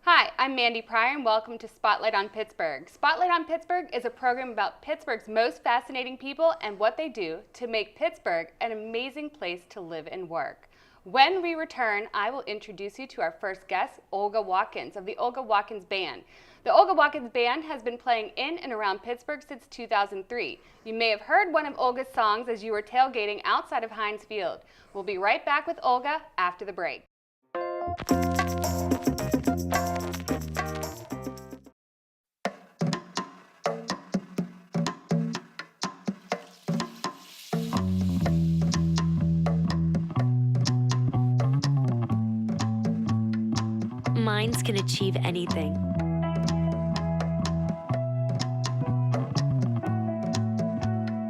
Hi, I'm Mandy Pryor and welcome to Spotlight on Pittsburgh. Spotlight on Pittsburgh is a program about Pittsburgh's most fascinating people and what they do to make Pittsburgh an amazing place to live and work. When we return, I will introduce you to our first guest, Olga Watkins of the Olga Watkins Band. The Olga Watkins Band has been playing in and around Pittsburgh since 2003. You may have heard one of Olga's songs as you were tailgating outside of Heinz Field. We'll be right back with Olga after the break. Minds can achieve anything.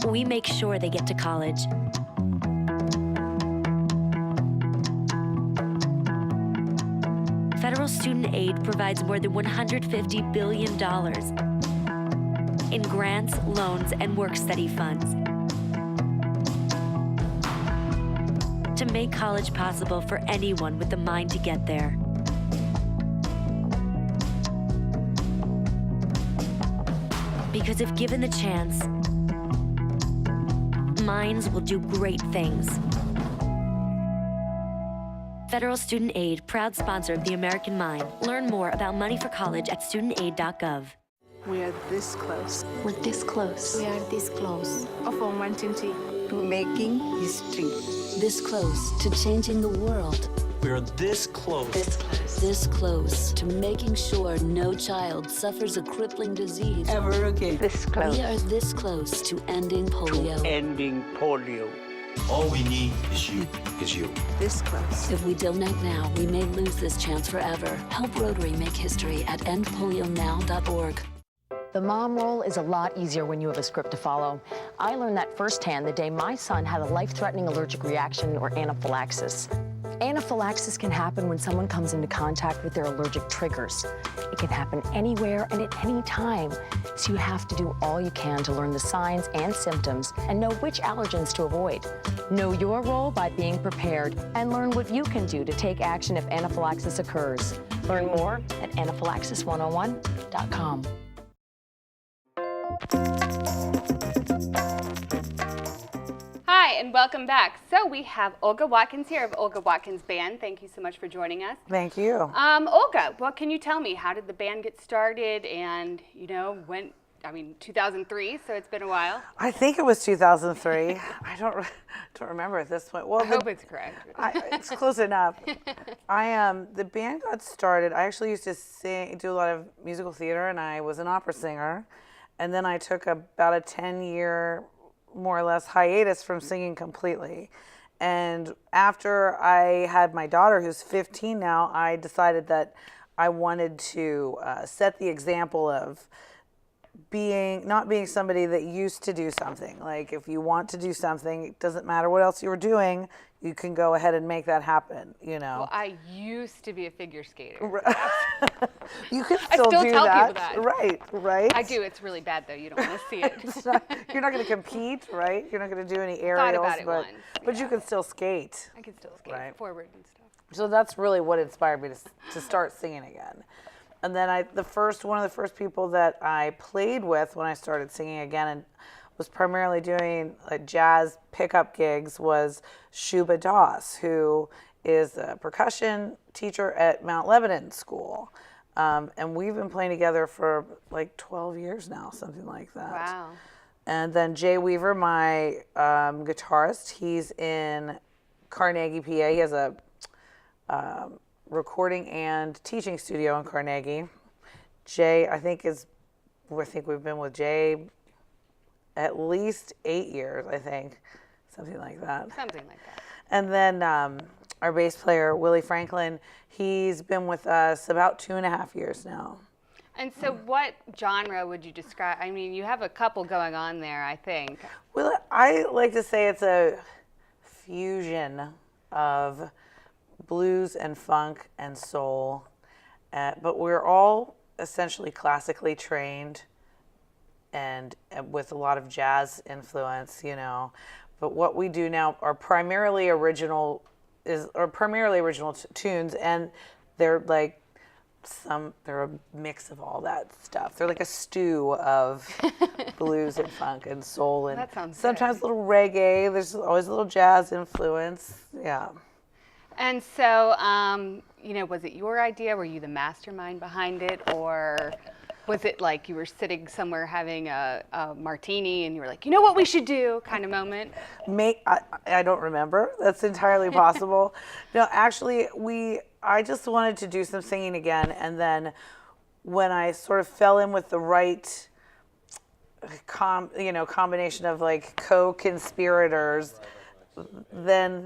We make sure they get to college. Federal student aid provides more than $150 billion in grants, loans, and work-study funds to make college possible for anyone with the mind to get there. Because if given the chance, minds will do great things. Federal Student Aid, proud sponsor of the American Mind. Learn more about money for college at studentaid.gov. We are this close. We're this close. We are this close. Of wanting To making history. This close to changing the world. We are this close. This close. This close to making sure no child suffers a crippling disease. Ever again. This close. We are this close to ending polio. Ending polio. All we need is you. This close. If we don't act now, we may lose this chance forever. Help Rotary make history at endpolionow.org. The mom role is a lot easier when you have a script to follow. I learned that firsthand the day my son had a life-threatening allergic reaction or anaphylaxis. Anaphylaxis can happen when someone comes into contact with their allergic triggers. It can happen anywhere and at any time. So you have to do all you can to learn the signs and symptoms and know which allergens to avoid. Know your role by being prepared and learn what you can do to take action if anaphylaxis occurs. Learn more at anaphylaxis101.com. Hi, and welcome back. So we have Olga Watkins here of Olga Watkins Band. Thank you so much for joining us. Thank you. Olga, what can you tell me? How did the band get started? And, when, 2003, so it's been a while. I think it was 2003. I don't remember at this point. Well, I hope it's correct. It's close enough. The band got started. I actually used to do a lot of musical theater, and I was an opera singer. And then I took about a 10-year, more or less, hiatus from singing completely. And after I had my daughter, who's 15 now, I decided that I wanted to set the example of not being somebody that used to do something. Like, if you want to do something, it doesn't matter what else you were doing, you can go ahead and make that happen, Well, I used to be a figure skater. You can I still do tell that. people that. Right. I do. It's really bad, though. You don't want to see it. You're not going to compete, right? You're not going to do any Thought aerials, about it once, but yeah. you can still skate. I can still skate forward and stuff. So that's really what inspired me to start singing again. And then one of the first people that I played with when I started singing again and was primarily doing jazz pickup gigs was Shuba Doss, who is a percussion teacher at Mount Lebanon School. And we've been playing together for like 12 years now, something like that. Wow. And then Jay Weaver, my guitarist, he's in Carnegie, PA. He has a recording and teaching studio in Carnegie. Jay, I think we've been with Jay at least 8 years, I think, something like that. Something like that. And then our bass player, Willie Franklin, he's been with us about 2.5 years now. And so what genre would you describe? You have a couple going on there, I think. Well, I like to say it's a fusion of blues and funk and soul, but we're all essentially classically trained and with a lot of jazz influence, But what we do now are primarily original or primarily original tunes, and they're like they're a mix of all that stuff. They're like a stew of blues and funk and soul, and That sounds sometimes good. a little reggae. There's always a little jazz influence. Yeah. And so, was it your idea? Were you the mastermind behind it? Or was it like you were sitting somewhere having a martini and you were like, you know what we should do kind of moment? I don't remember. That's entirely possible. No, actually, I just wanted to do some singing again. And then when I sort of fell in with the right combination of like co-conspirators, then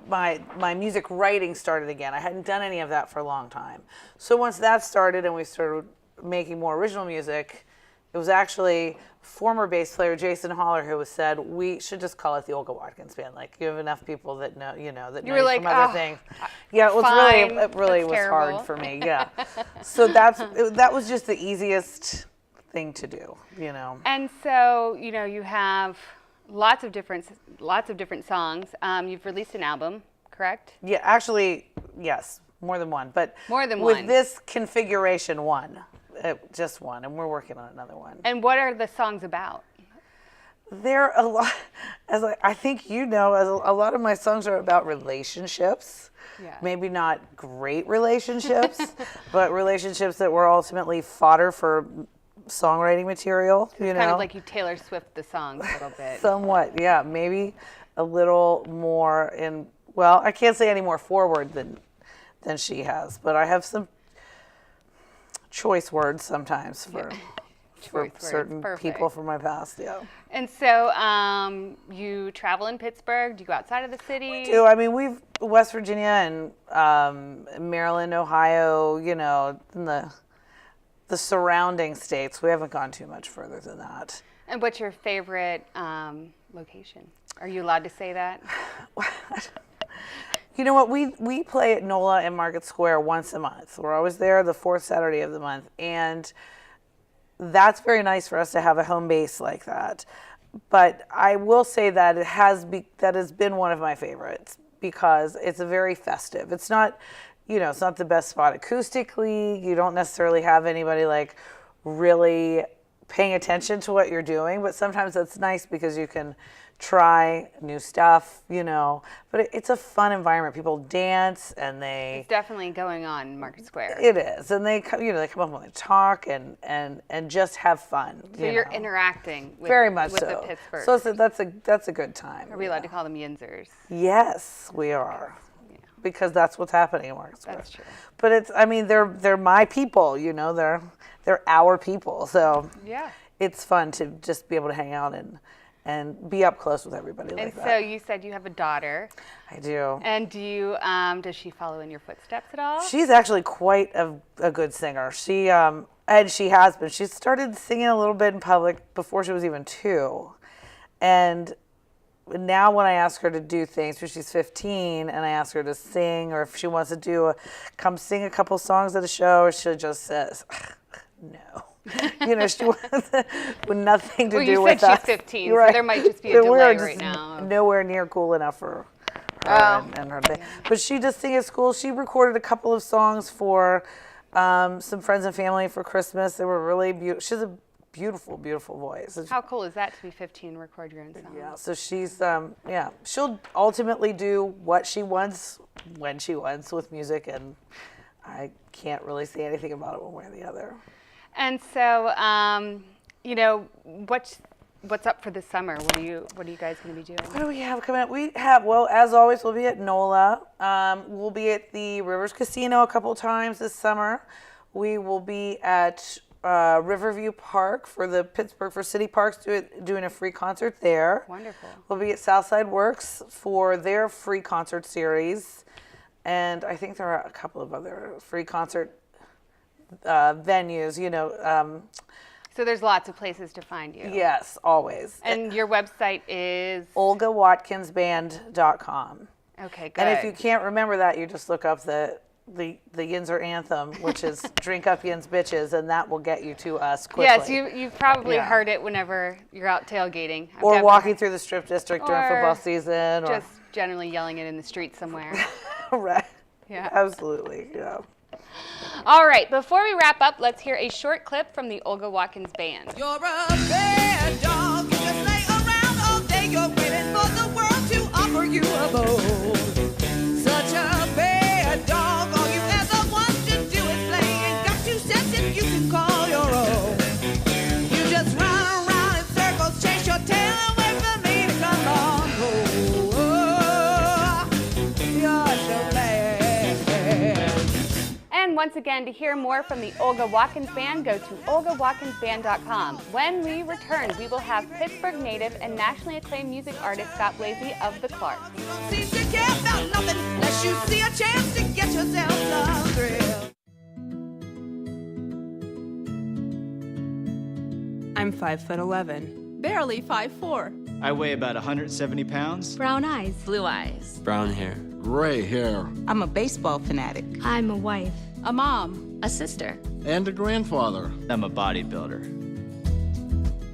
my music writing started again. I hadn't done any of that for a long time. So once that started and we started making more original music, it was actually former bass player Jason Holler who said we should just call it the Olga Watkins Band. Like you have enough people that know, that know were you like, from other "Oh, things. Yeah, it was fine. it really That's was terrible." hard for me. Yeah. So that was just the easiest thing to do, And so, you have lots of different songs. You've released an album, correct? Yeah, actually, yes, more than one. But More than with one. this configuration, one. Just one, and we're working on another one. And what are the songs about? There are a lot, I think a lot of my songs are about relationships. Yeah. Maybe not great relationships, but relationships that were ultimately fodder for songwriting material. Kind of like you Taylor Swift the songs a little bit. Somewhat, yeah. Maybe a little more I can't say any more forward than she has, but I have some choice words sometimes for Choice words, certain perfect. people from my past. Yeah. And so you travel in Pittsburgh. Do you go outside of the city? We've West Virginia and Maryland, Ohio, in the surrounding states. We haven't gone too much further than that. And what's your favorite location? Are you allowed to say that? You know what? We play at NOLA in Market Square once a month. We're always there the fourth Saturday of the month. And that's very nice for us to have a home base like that. But I will say that that has been one of my favorites because it's very festive. It's not, it's not the best spot acoustically. You don't necessarily have anybody like really paying attention to what you're doing, but sometimes that's nice because you can try new stuff, but it's a fun environment. People dance and It's definitely going on in Market Square. it is, and they come up and they talk and just have fun. So you're interacting with, very much with so. the Pittsburgh. So that's a good time. Are we allowed to call them Yinzers? Yes, we are. Because that's what's happening in Market Square. That's true. But they're my people, they're our people. So Yeah. it's fun to just be able to hang out and be up close with everybody like And that. so you said you have a daughter. I do. And does she follow in your footsteps at all? She's actually quite a good singer. And she has been. She started singing a little bit in public before she was even 2. And now when I ask her to do things, when she's 15, and I ask her to sing, or if she wants to come sing a couple songs at a show, she just says, no. She wants with nothing to do with us. You said she's 15, You're right. so there might just be a We delay are just right now. nowhere near cool enough for her and her thing. But she does sing at school. She recorded a couple of songs for some friends and family for Christmas. They were really beautiful. She's a beautiful, beautiful voice. How cool is that to be 15 and record your own song? Yeah, so she's, she'll ultimately do what she wants, when she wants with music, and I can't really say anything about it one way or the other. And so, what's up for this summer? What are you guys going to be doing? What do we have coming up? As always, we'll be at NOLA. We'll be at the Rivers Casino a couple times this summer. We will be at Riverview Park for City Parks doing a free concert there. Wonderful. We'll be at Southside Works for their free concert series. And I think there are a couple of other free concert venues, So there's lots of places to find you. Yes, always. And your website is? OlgaWatkinsBand.com. Okay, good. And if you can't remember that, you just look up the the Yinzer anthem, which is "Drink up, Yins bitches," and that will get you to us quickly. Yes, you've probably Yeah. heard it whenever you're out tailgating. I've Or definitely walking heard- through the strip district during Or football season, or just generally yelling it in the street somewhere. right. Yeah. Absolutely. Yeah. All right, before we wrap up, let's hear a short clip from the Olga Watkins Band. You're a bad dog. You just lay around all day. You're waiting for the world to offer you a bone. Such a bad dog. All you ever want to do is play. Ain't got 2 cents if you can call your own. You just run around in circles, chase your tail away from me to come on home. Oh, you're so bad. And once again, to hear more from the Olga Watkins Band, go to olgawatkinsband.com. When we return, we will have Pittsburgh native and nationally acclaimed music artist Scott Blasey of the Clarks. You don't seem to care about nothing unless you see a chance to get yourself some thrill. I'm 5'11", barely 5'4". I weigh about 170 pounds. Brown eyes. Blue eyes. Brown hair. Gray hair. I'm a baseball fanatic. I'm a wife. A mom. A sister. And a grandfather. I'm a bodybuilder.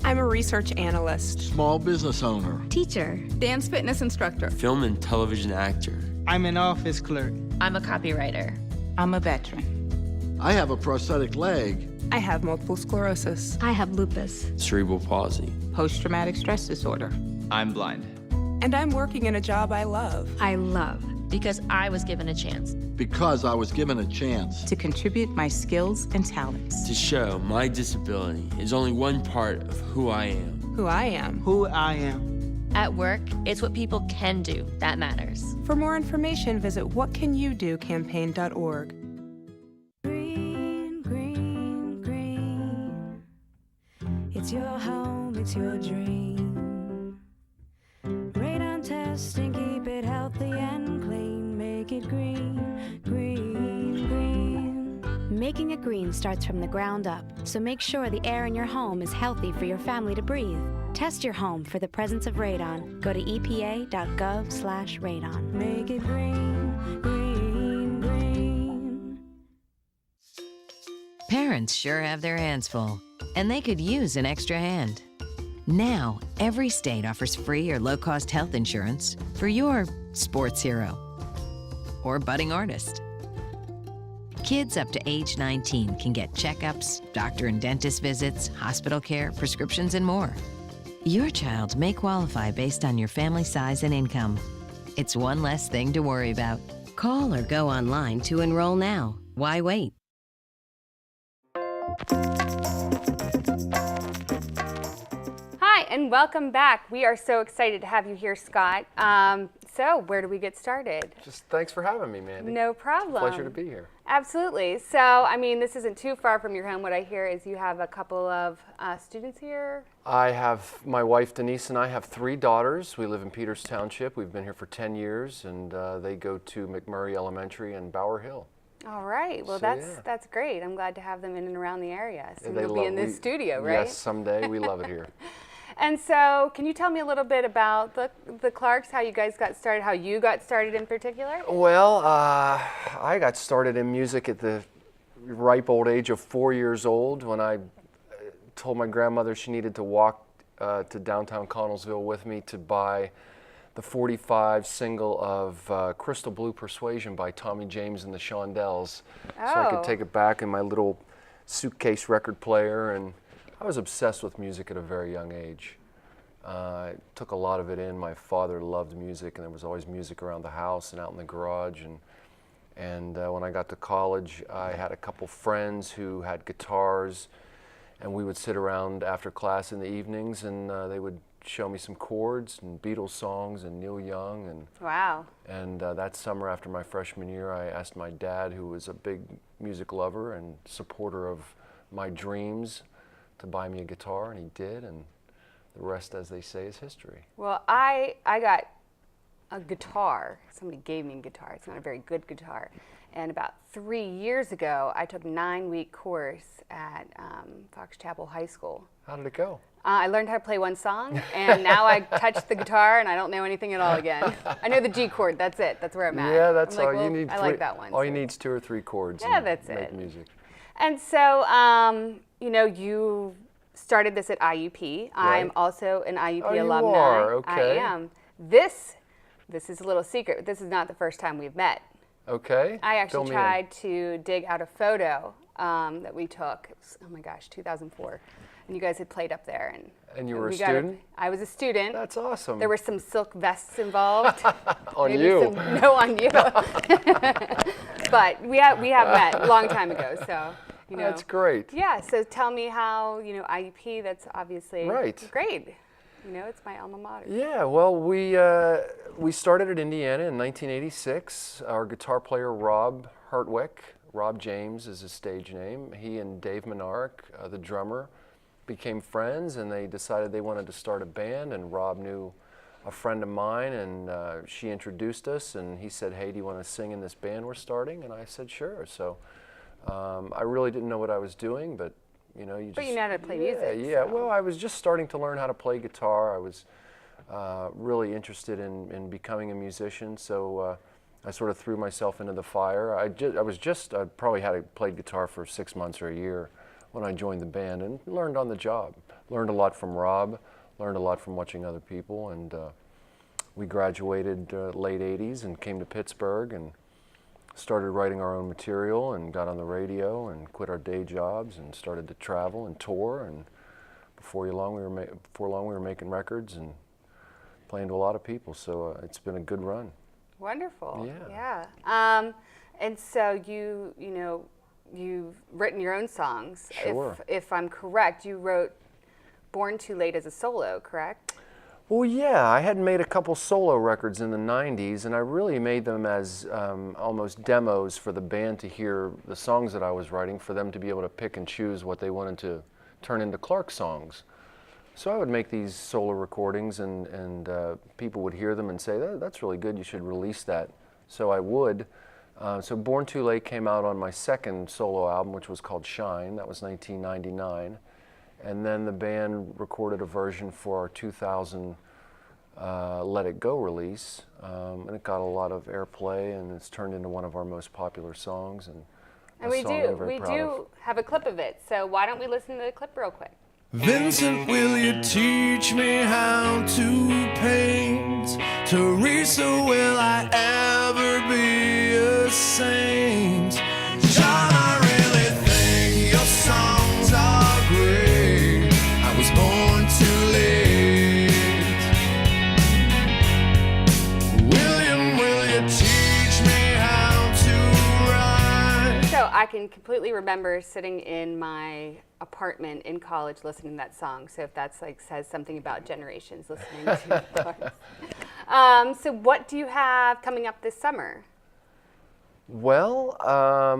I'm a research analyst. Small business owner. Teacher. Dance fitness instructor. Film and television actor. I'm an office clerk. I'm a copywriter. I'm a veteran. I have a prosthetic leg. I have multiple sclerosis. I have lupus. Cerebral palsy. Post-traumatic stress disorder. I'm blind. And I'm working in a job I love. I love. Because I was given a chance. Because I was given a chance. To contribute my skills and talents. To show my disability is only one part of who I am. Who I am. Who I am. At work, it's what people can do that matters. For more information, visit whatcanyoudocampaign.org. Green, green, green. It's your home, it's your dream. Radon testing, keep it healthy and clean. Make it green, green, green. Making it green starts from the ground up, so make sure the air in your home is healthy for your family to breathe. Test your home for the presence of radon. Go to epa.gov/radon. Make it green, green, green. Parents sure have their hands full, and they could use an extra hand. Now, every state offers free or low-cost health insurance for your sports hero or budding artist. Kids up to age 19 can get checkups, doctor and dentist visits, hospital care, prescriptions, and more. Your child may qualify based on your family size and income. It's one less thing to worry about. Call or go online to enroll now. Why wait? Hi, and welcome back. We are so excited to have you here, Scott. So where do we get started? Just thanks for having me, Mandy. No problem. Pleasure to be here. Absolutely. So, I mean, this isn't too far from your home. What I hear is you have a couple of students here. I have my wife Denise and I have 3 daughters. We live in Peters Township. We've been here for 10 years, and they go to McMurray Elementary and Bower Hill. All right. Well, So, that's great. I'm glad to have them in and around the area. So They you'll be in this studio, right? Yes, someday. We love it here. And so, can you tell me a little bit about the Clarks, how you guys got started, how you got started in particular? Well, I got started in music at the ripe old age of 4 years old when I told my grandmother she needed to walk to downtown Connellsville with me to buy the 45 single of Crystal Blue Persuasion by Tommy James and the Shondells. So I could take it back in my little suitcase record player, and I was obsessed with music at a very young age. I took a lot of it in. My father loved music, and there was always music around the house and out in the garage. And when I got to college, I had a couple friends who had guitars, and we would sit around after class in the evenings, and they would show me some chords and Beatles songs and Neil Young. And wow. And that summer after my freshman year, I asked my dad, who was a big music lover and supporter of my dreams, to buy me a guitar, and he did, and the rest, as they say, is history. Well, I got a guitar. Somebody gave me a guitar. It's not a very good guitar. And about 3 years ago, I took a 9-week course at Fox Chapel High School. How did it go? I learned how to play one song, and now I touch the guitar, and I don't know anything at all again. I know the G chord. That's it. That's where I'm at. Yeah, that's I'm like, all you well, need. I like that one. All you need is 2 or 3 chords. Yeah, and that's make it. music. And so, you know, you started this at IUP. I'm Right. also an IUP Oh, you alumni. are? Okay. I am. This is a little secret. This is not the first time we've met. Okay. I actually Fill me in. tried to dig out a photo that we took. It was, oh my gosh, 2004. And you guys had played up there. And you were a we got it. student? I was a student. That's awesome. There were some silk vests involved. On Maybe you. No, on you. But we have met a long time ago, so. You know. That's great. Yeah, so tell me how, you know, IUP, that's obviously Right. great. You know, it's my alma mater. Yeah, well, we started at Indiana in 1986. Our guitar player, Rob Hartwick, Rob James is his stage name. He and Dave Menarek, the drummer, became friends, and they decided they wanted to start a band, and Rob knew a friend of mine, and she introduced us, and he said, hey, do you want to sing in this band we're starting? And I said, sure. So I really didn't know what I was doing, but you know, But you know how to play music. Yeah, so. well, I was just starting to learn how to play guitar. I was really interested in becoming a musician, so I sort of threw myself into the fire. I probably had played guitar for 6 months or a year when I joined the band, and learned on the job. Learned a lot from Rob, learned a lot from watching other people, and we graduated late 80s and came to Pittsburgh and started writing our own material and got on the radio and quit our day jobs and started to travel and tour, and before long we were making records and playing to a lot of people, so it's been a good run. Wonderful. Yeah. And so you've written your own songs. Sure. If I'm correct, you wrote Born Too Late as a solo, correct? Well, yeah, I had made a couple solo records in the 90s, and I really made them as almost demos for the band to hear the songs that I was writing, for them to be able to pick and choose what they wanted to turn into Clark songs. So I would make these solo recordings, and people would hear them and say, that's really good, you should release that. So I would. So Born Too Late came out on my second solo album, which was called Shine. That was 1999. And then the band recorded a version for our 2000 Let It Go release, and it got a lot of airplay, and it's turned into one of our most popular songs. And we do have a clip of it, so why don't we listen to the clip real quick? Vincent, will you teach me how to paint? Teresa, will I ever be a saint? John, I really think your songs are great. I was born too late. William, will you teach me how to write? So I can completely remember sitting in my apartment in college listening to that song. So if that's like says something about generations listening to Clark. So what do you have coming up this summer? Well,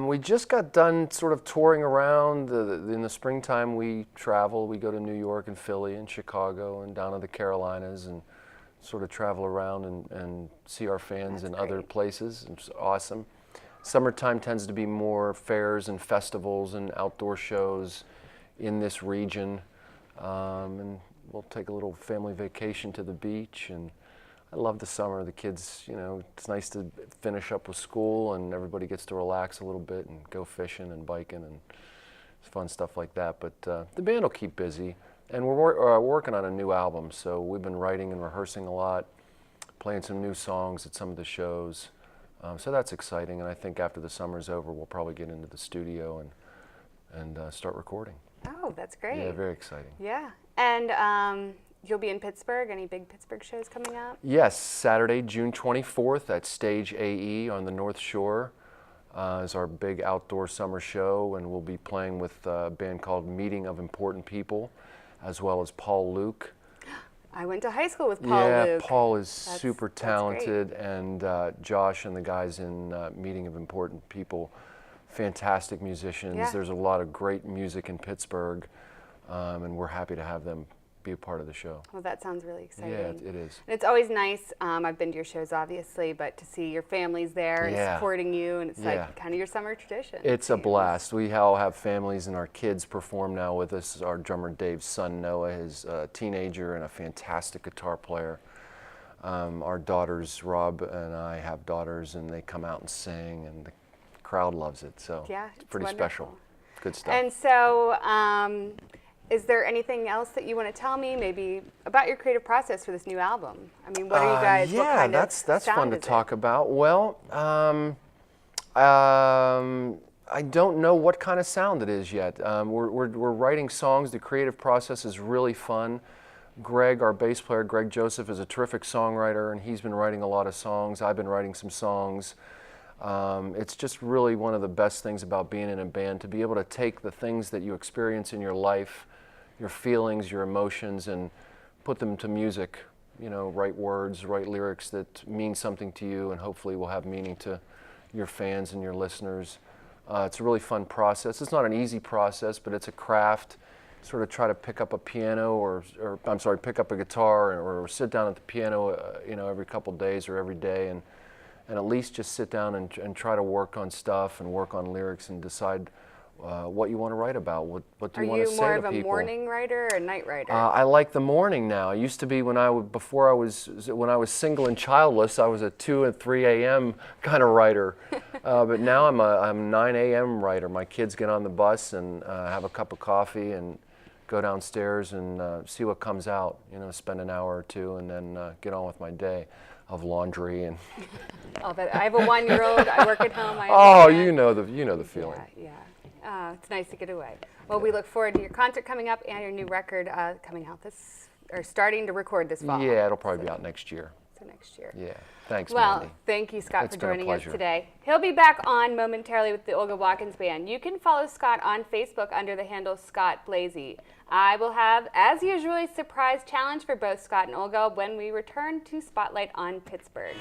we just got done sort of touring around. In the springtime, we travel. We go to New York and Philly and Chicago and down to the Carolinas and sort of travel around and see our fans in other places. It's awesome. Summertime tends to be more fairs and festivals and outdoor shows in this region. And we'll take a little family vacation to the beach. And I love the summer. The kids, you know, it's nice to finish up with school and everybody gets to relax a little bit and go fishing and biking and fun stuff like that. But the band will keep busy. And we're working on a new album, so we've been writing and rehearsing a lot, playing some new songs at some of the shows. So that's exciting, and I think after the summer's over, we'll probably get into the studio and start recording. Oh, that's great. Yeah, very exciting. Yeah. And you'll be in Pittsburgh. Any big Pittsburgh shows coming up? Yes, Saturday, June 24th at Stage AE on the North Shore is our big outdoor summer show, and we'll be playing with a band called Meeting of Important People, as well as Paul Luke. I went to high school with Paul Luke. Yeah, Paul is super talented, and Josh and the guys in Meeting of Important People, fantastic musicians. Yeah. There's a lot of great music in Pittsburgh, and we're happy to have them be a part of the show. Well, that sounds really exciting. Yeah, it is. And it's always nice. I've been to your shows, obviously, but to see your families there and supporting you, and it's like kind of your summer tradition. It's a blast. We all have families, and our kids perform now with us. Our drummer Dave's son Noah is a teenager and a fantastic guitar player. Our daughters, Rob and I have daughters, and they come out and sing, and the crowd loves it. So it's pretty special. Good stuff. And so, is there anything else that you want to tell me, maybe about your creative process for this new album? I mean, what are you guys? Yeah, what kind that's of fun to talk about. Well, I don't know what kind of sound it is yet. We're writing songs. The creative process is really fun. Greg, our bass player, Greg Joseph, is a terrific songwriter, and he's been writing a lot of songs. I've been writing some songs. It's just really one of the best things about being in a band, to be able to take the things that you experience in your life, your feelings, your emotions, and put them to music. You know, write words, write lyrics that mean something to you, and hopefully will have meaning to your fans and your listeners. It's a really fun process. It's not an easy process, but it's a craft. Sort of try to pick up a piano, or I'm sorry, pick up a guitar, or sit down at the piano, you know, every couple days or every day, and at least just sit down and try to work on stuff and work on lyrics and decide what you want to write about. What do you want to say to people? Are you more of a morning writer or a night writer? I like the morning now. I used to be when I was single and childless. I was a 2 and 3 a.m. kind of writer, but now I'm a 9 a.m. writer. My kids get on the bus and have a cup of coffee and go downstairs and see what comes out. You know, spend an hour or two and then get on with my day of laundry and. Oh, but I have a 1-year-old. I work at home. You know the feeling. Yeah. It's nice to get away. Well, we look forward to your concert coming up and your new record coming out starting to record this fall. Yeah, it'll probably be out next year. So next year. Yeah. Thanks, Well, Mandy. thank you, Scott, It's for been a joining us pleasure. today. He'll be back on momentarily with the Olga Watkins Band. You can follow Scott on Facebook under the handle Scott Blasey. I will have, as usual, a surprise challenge for both Scott and Olga when we return to Spotlight on Pittsburgh.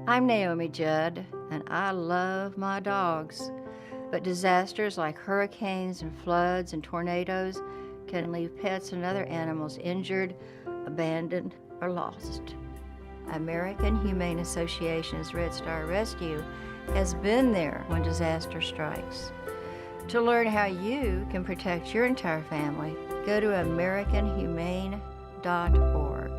I'm Naomi Judd, and I love my dogs. But disasters like hurricanes and floods and tornadoes can leave pets and other animals injured, abandoned, or lost. American Humane Association's Red Star Rescue has been there when disaster strikes. To learn how you can protect your entire family, go to AmericanHumane.org.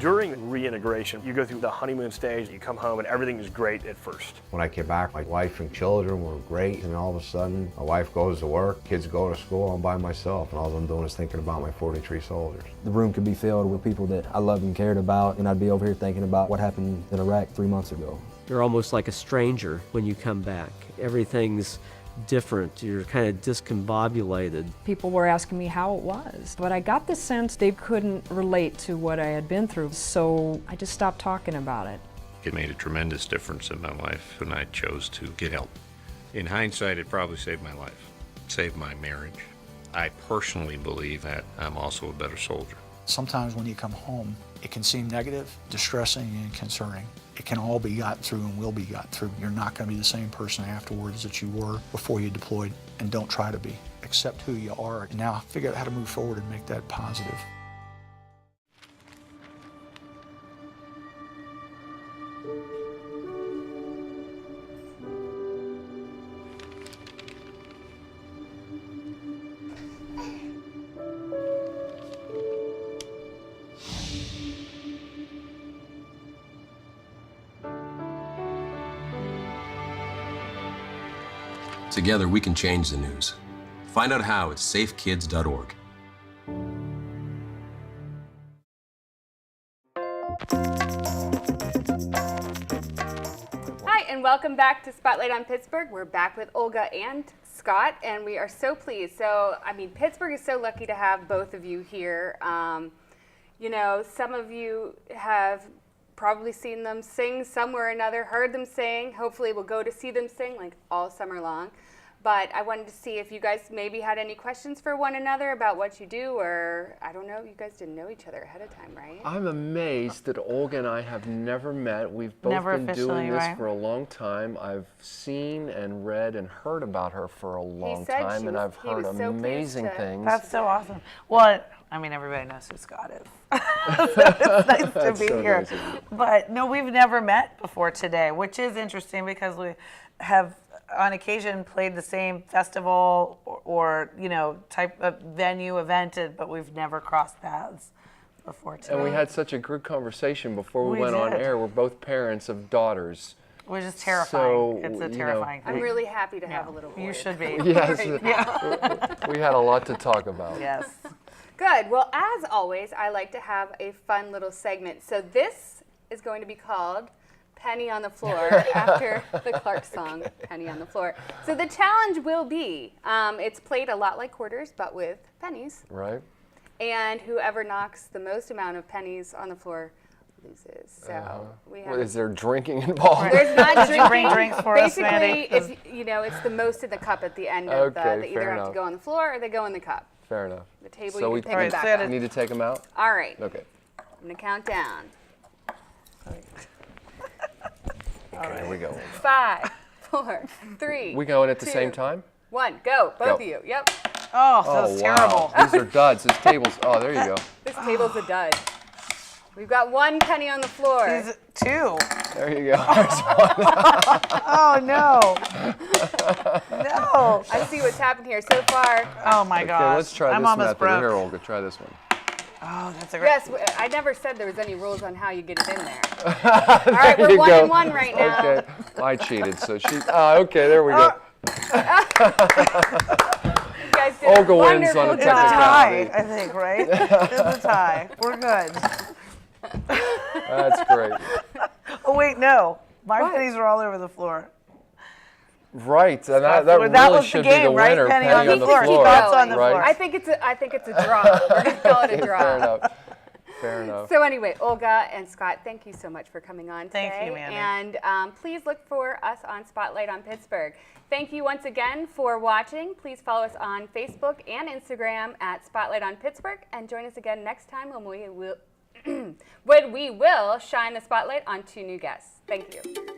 During reintegration, you go through the honeymoon stage, you come home and everything is great at first. When I came back, my wife and children were great, and all of a sudden, my wife goes to work, kids go to school, I'm by myself, and all I'm doing is thinking about my 43 soldiers. The room could be filled with people that I loved and cared about, and I'd be over here thinking about what happened in Iraq 3 months ago. You're almost like a stranger when you come back. Everything's different. You're kind of discombobulated. People were asking me how it was, but I got the sense they couldn't relate to what I had been through, so I just stopped talking about it. It made a tremendous difference in my life when I chose to get help. In hindsight, it probably saved my life, saved my marriage. I personally believe that I'm also a better soldier. Sometimes when you come home, it can seem negative, distressing, and concerning. It can all be gotten through and will be gotten through. You're not going to be the same person afterwards that you were before you deployed, and don't try to be. Accept who you are, and now figure out how to move forward and make that positive. Together, we can change the news. Find out how at safekids.org. Hi, and welcome back to Spotlight on Pittsburgh. We're back with Olga and Scott, and we are so pleased. So, I mean, Pittsburgh is so lucky to have both of you here. You know, some of you have probably seen them sing somewhere or another, heard them sing. Hopefully we'll go to see them sing like all summer long. But I wanted to see if you guys maybe had any questions for one another about what you do, or I don't know, you guys didn't know each other ahead of time, right? I'm amazed that Olga and I have never met. We've both been doing this for a long time. I've seen and read and heard about her for a long time, and I've heard amazing things. That's so awesome. Well, I mean, everybody knows who Scott is. So it's nice to be here. Nice. But no, we've never met before today, which is interesting because we have on occasion played the same festival or you know, type of venue event, but we've never crossed paths before today. And we had such a good conversation before we went on air. We're both parents of daughters. Which is terrifying. It's a terrifying thing. I'm really happy to have a little boy. You should be. Yes. Right we had a lot to talk about. Yes. Good. Well, as always, I like to have a fun little segment. So this is going to be called Penny on the Floor after the Clark song, Penny on the Floor. So the challenge will be, it's played a lot like quarters, but with pennies. Right. And whoever knocks the most amount of pennies on the floor loses. So we have. Is there drinking involved? There's not drinking. Did you bring drinks for us, Mandy? Basically, it's the most in the cup at the end of they either have to go on the floor or they go in the cup. Fair enough. The table, so you can pick them back up. Need to take them out? All right. Okay. I'm going to count down. Okay, here we go. 5, 4, 3. We going at the same time? 1, go. Both of you. Yep. Oh, that's terrible. Wow. These are duds. This table's, there you go. This table's a dud. We've got 1 penny on the floor. These 2. There you go. Oh, no. No. I see what's happened here so far. Oh, my gosh. Okay, let's try this method. Here, Olga, try this one. Oh, that's a great. Yes, I never said there was any rules on how you get it in there. All right, we're 1 and 1 right now. Okay, I cheated, so she. Okay, there we go. You guys did Olga wins on a It's a tie, technicality. I think, right? It's a tie. We're good. That's great. Oh, wait, no. My pennies are all over the floor. Right, and that that really was should the game, be the right? winner. Penny on the floor. Scott's on the floor. I think it's a draw. We're going to call it a draw. Fair enough. Fair enough. So anyway, Olga and Scott, thank you so much for coming on today. Thank you, Mandy. And please look for us on Spotlight on Pittsburgh. Thank you once again for watching. Please follow us on Facebook and Instagram at Spotlight on Pittsburgh, and join us again next time when we will shine the spotlight on 2 new guests. Thank you.